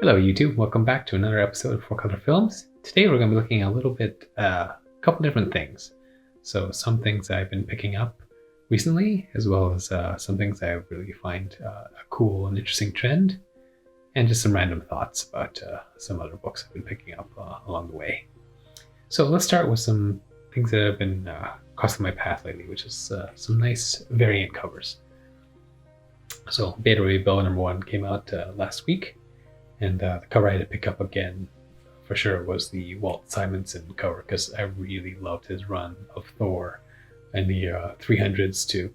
Hello YouTube, welcome back to another episode of 4Color Films. Today we're going to be looking at a little bit, a couple different things. So some things I've been picking up recently, as well as some things I really find a cool and interesting trend, and just some random thoughts about some other books I've been picking up along the way. So let's start with some things that have been crossing my path lately, which is some nice variant covers. So Beta Ray Bill #1 came out last week. And the cover I had to pick up again for sure was the Walt Simonson cover, because I really loved his run of Thor in the 300s to,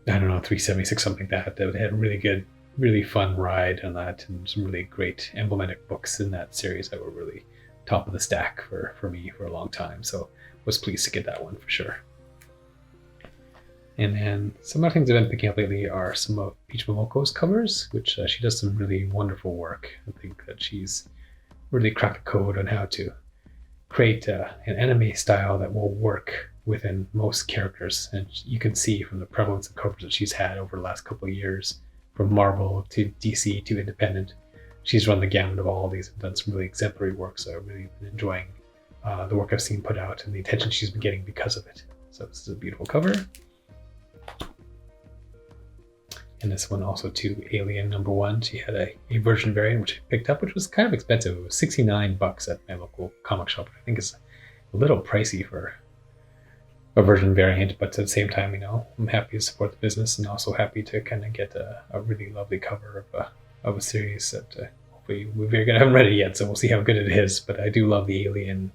376, something like that. That had a really good, really fun ride on that, and some really great emblematic books in that series that were really top of the stack for me for a long time. So was pleased to get that one for sure. And then some other things I've been picking up lately are some of Peach Momoko's covers, which she does some really wonderful work. I think that she's really cracked the code on how to create an anime style that will work within most characters. And you can see from the prevalence of covers that she's had over the last couple of years, from Marvel to DC to independent. She's run the gamut of all of these and done some really exemplary work. So I've really been enjoying the work I've seen put out and the attention she's been getting because of it. So this is a beautiful cover. And this one also to Alien #1. She had a version variant which I picked up, which was kind of expensive. It was $69 at my local comic shop. I think it's a little pricey for a version variant, but at the same time, I'm happy to support the business and also happy to kind of get a really lovely cover of a series that hopefully we're gonna haven't read it yet, so we'll see how good it is. But I do love the Alien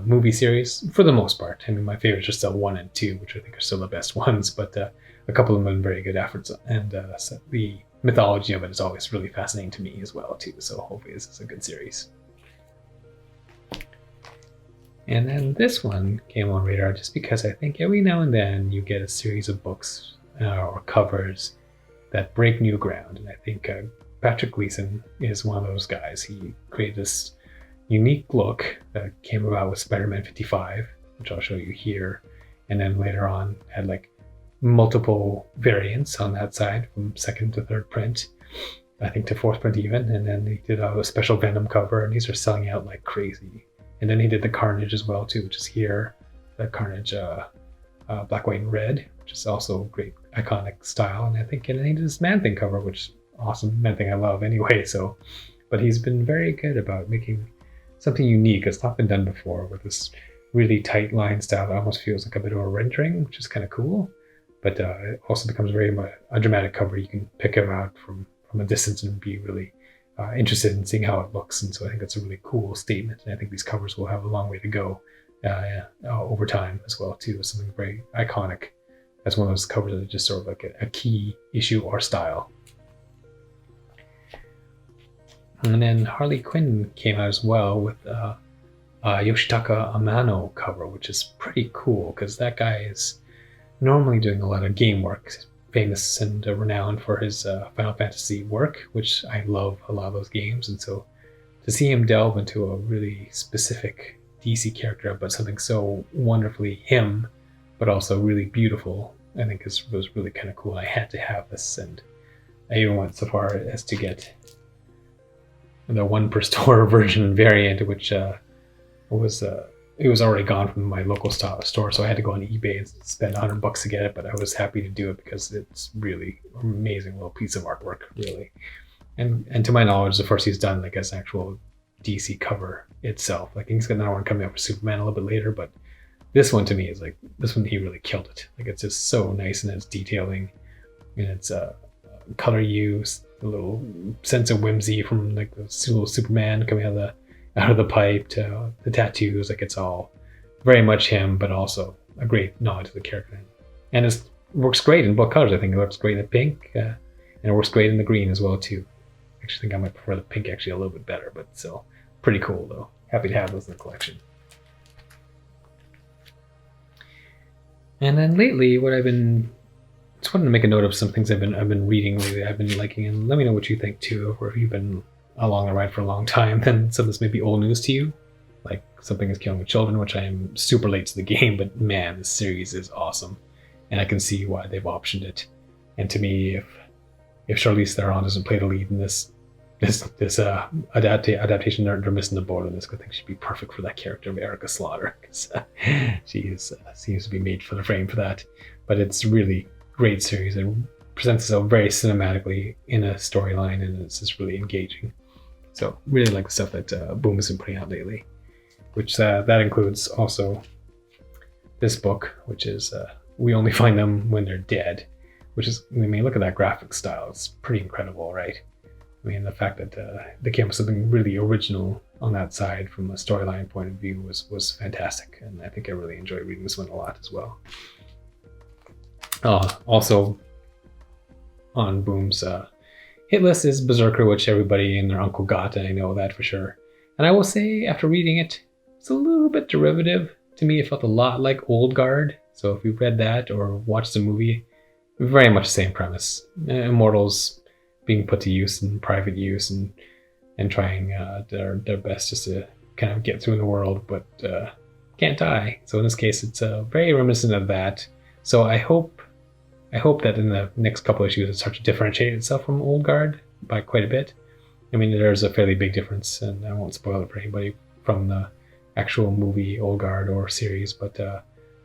movie series for the most part. I mean, my favorites are still 1 and 2, which I think are still the best ones, but a couple of them have been very good efforts, and so the mythology of it is always really fascinating to me as well too. So hopefully this is a good series. And then this one came on radar just because I think every now and then you get a series of books or covers that break new ground, and I think Patrick Gleason is one of those guys. He created this unique look that came about with Spider-Man 55, which I'll show you here, and then later on had like multiple variants on that side from second to third print, I think to fourth print even, and then he did a special Venom cover, and these are selling out like crazy. And then he did the Carnage as well too, which is here, the Carnage black, white, and red, which is also great iconic style. And I think, and then he did this Man Thing cover, which is awesome. Man Thing I love anyway. So, but he's been very good about making something unique. It's not been done before, with this really tight line style that almost feels like a bit of a rendering, which is kind of cool. But it also becomes very much a dramatic cover. You can pick it out from a distance and be really interested in seeing how it looks. And so I think it's a really cool statement. And I think these covers will have a long way to go over time as well too. It's something very iconic as one of those covers that is just sort of like a key issue or style. And then Harley Quinn came out as well with Yoshitaka Amano cover, which is pretty cool because that guy is normally doing a lot of game work, famous and renowned for his Final Fantasy work, which I love a lot of those games. And so to see him delve into a really specific DC character, but something so wonderfully him, but also really beautiful, I think was really kind of cool. I had to have this, and I even went so far as to get the 1 per store version variant, which it was already gone from my local store, so I had to go on eBay and spend $100 to get it, but I was happy to do it because it's really amazing little piece of artwork, really. And to my knowledge, the first he's done like as an actual DC cover itself. Like he's got another one coming up for Superman a little bit later, but this one to me is like, this one he really killed it. Like it's just so nice in its detailing, and its color use, the little sense of whimsy from like the little Superman coming out of the pipe to the tattoos. Like it's all very much him, but also a great nod to the character. And it works great in both colors. I think it looks great in the pink, and it works great in the green as well too. I actually think I might prefer the pink actually a little bit better, but still pretty cool though. Happy to have those in the collection. And then lately, just wanted to make a note of some things I've been reading lately. I've been liking, and let me know what you think too, or if you've been along the ride for a long time, then some of this may be old news to you, like Something is Killing the Children, which I am super late to the game, but man, this series is awesome, and I can see why they've optioned it. And to me, if Charlize Theron doesn't play the lead in this, adaptation they're missing the boat on this. I think she'd be perfect for that character of Erica Slaughter, because seems to be made for the frame for that. But it's really great series. It presents itself very cinematically in a storyline, and it's just really engaging. So really like the stuff that Boom has been putting out lately, which that includes also this book, which is We Only Find Them When They're Dead, which is, I mean, look at that graphic style. It's pretty incredible, right? I mean, the fact that they came up with something really original on that side from a storyline point of view was fantastic. And I think I really enjoyed reading this one a lot as well. Also on Boom's hit list is Berserker, which everybody and their uncle got, and I know that for sure. And I will say, after reading it, it's a little bit derivative. To me, it felt a lot like Old Guard. So if you've read that or watched the movie, very much the same premise. Immortals being put to use in private use and trying their best just to kind of get through in the world, but can't die. So in this case, it's very reminiscent of that. So I hope that in the next couple of issues it starts to differentiate itself from Old Guard by quite a bit. I mean, there's a fairly big difference, and I won't spoil it for anybody from the actual movie Old Guard or series, but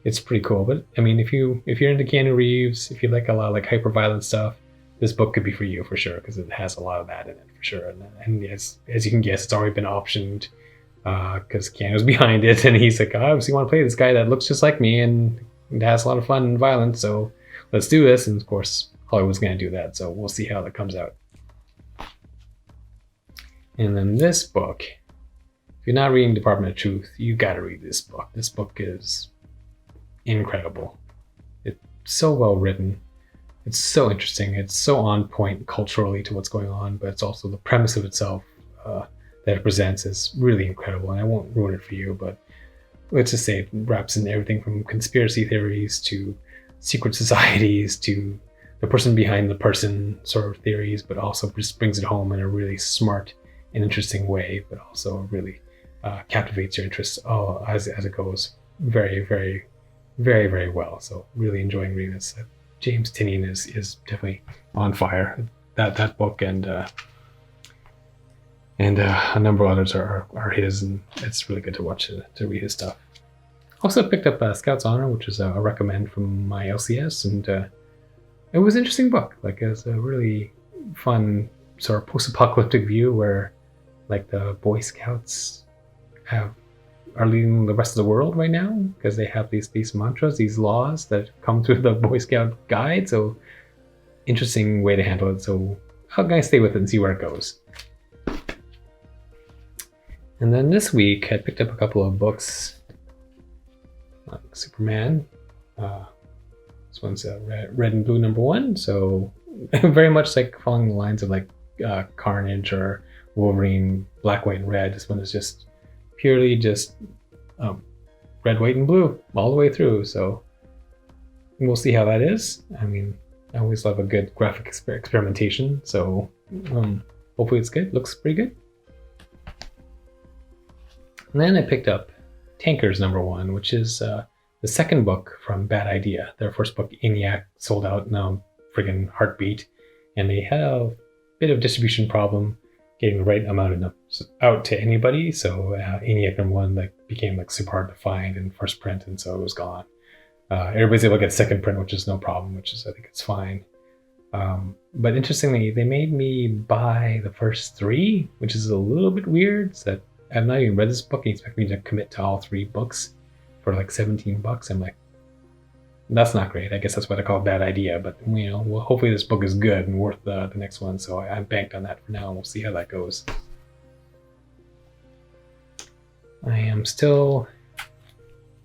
it's pretty cool. But I mean, if you're into Keanu Reeves, if you like a lot of like hyper violent stuff, this book could be for you for sure, because it has a lot of that in it for sure. And as you can guess, it's already been optioned because Keanu's behind it, and he's like, I obviously want to play this guy that looks just like me and has a lot of fun and violence, so let's do this. And of course, Hollywood's going to do that, so we'll see how that comes out. And then this book, if you're not reading Department of Truth, you got to read this book. This book is incredible. It's so well written. It's so interesting. It's so on point culturally to what's going on, but it's also the premise of itself that it presents is really incredible. And I won't ruin it for you, but let's just say it wraps in everything from conspiracy theories to secret societies to the person behind the person sort of theories, but also just brings it home in a really smart and interesting way, but also really captivates your interest as it goes very, very, very, very well. So really enjoying reading this. James Tynion is definitely on fire. That book and a number of others are his, and it's really good to watch to read his stuff. Also picked up Scout's Honor, which is a recommend from my LCS, and it was an interesting book. Like, it's a really fun sort of post-apocalyptic view where like the Boy Scouts are leading the rest of the world right now because they have these mantras, these laws that come through the Boy Scout guide. So interesting way to handle it. So I'm gonna stay with it and see where it goes. And then this week I picked up a couple of books. Superman. This one's red and blue #1. So very much like following the lines of like Carnage or Wolverine, Black, White, and Red. This one is just purely just red, white, and blue all the way through. So we'll see how that is. I mean, I always love a good graphic experimentation. So hopefully it's good. Looks pretty good. And then I picked up Tankers #1, which is the second book from Bad Idea. Their first book, ENIAC, sold out in a friggin' heartbeat, and they had a bit of distribution problem getting the right amount out to anybody. So ENIAC #1 like became like super hard to find in first print, and so it was gone. Everybody's able to get second print, which is no problem, which is, I think it's fine. But interestingly, they made me buy the first 3, which is a little bit weird. So that I've not even read this book and you expect me to commit to all 3 books for like $17. I'm like, that's not great. I guess that's why they call it Bad Idea. But you know, well, hopefully this book is good and worth the next one. So I'm banked on that for now, and we'll see how that goes. I am still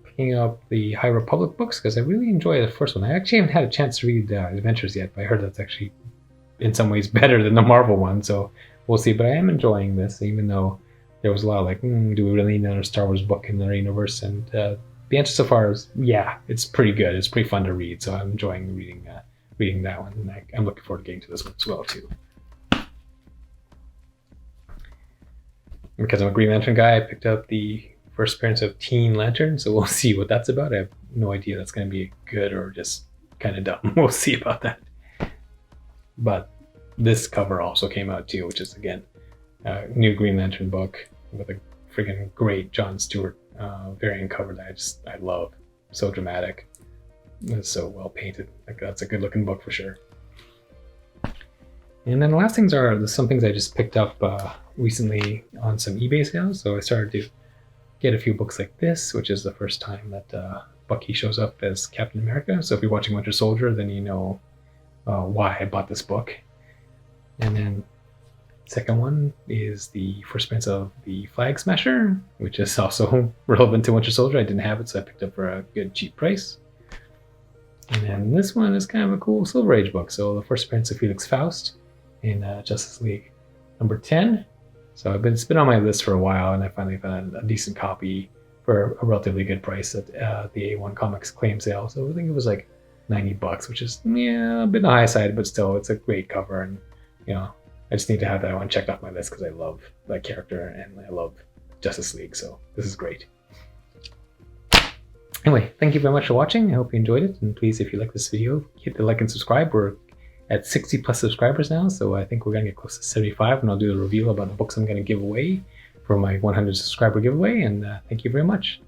picking up the High Republic books because I really enjoy the first one. I actually haven't had a chance to read Adventures yet, but I heard that's actually in some ways better than the Marvel one. So we'll see. But I am enjoying this, even though there was a lot of like, do we really need another Star Wars book in the universe? And the answer so far is, yeah, it's pretty good. It's pretty fun to read. So I'm enjoying reading that one. And I'm looking forward to getting to this one as well, too. Because I'm a Green Lantern guy, I picked up the first appearance of Teen Lantern. So we'll see what that's about. I have no idea that's going to be good or just kind of dumb. We'll see about that. But this cover also came out, too, which is, again, new Green Lantern book with a freaking great John Stewart variant cover that I love. So dramatic. It's so well painted. Like, that's a good looking book for sure. And then the last things are some things I just picked up recently on some eBay sales. So I started to get a few books like this, which is the first time that Bucky shows up as Captain America. So if you're watching Winter Soldier, then you know why I bought this book. And then second one is the first appearance of the Flag Smasher, which is also relevant to Winter Soldier. I didn't have it, so I picked up for a good cheap price. And then this one is kind of a cool Silver Age book. So the first appearance of Felix Faust in Justice League number 10. So it's been on my list for a while, and I finally found a decent copy for a relatively good price at the A1 Comics claim sale. So I think it was like $90, which is a bit on the high side, but still, it's a great cover. And I just need to have that one checked off my list because I love that character and I love Justice League. So this is great. Anyway, thank you very much for watching. I hope you enjoyed it. And please, if you like this video, hit the like and subscribe. We're at 60 plus subscribers now, so I think we're going to get close to 75, and I'll do a reveal about the books I'm going to give away for my 100 subscriber giveaway. And thank you very much.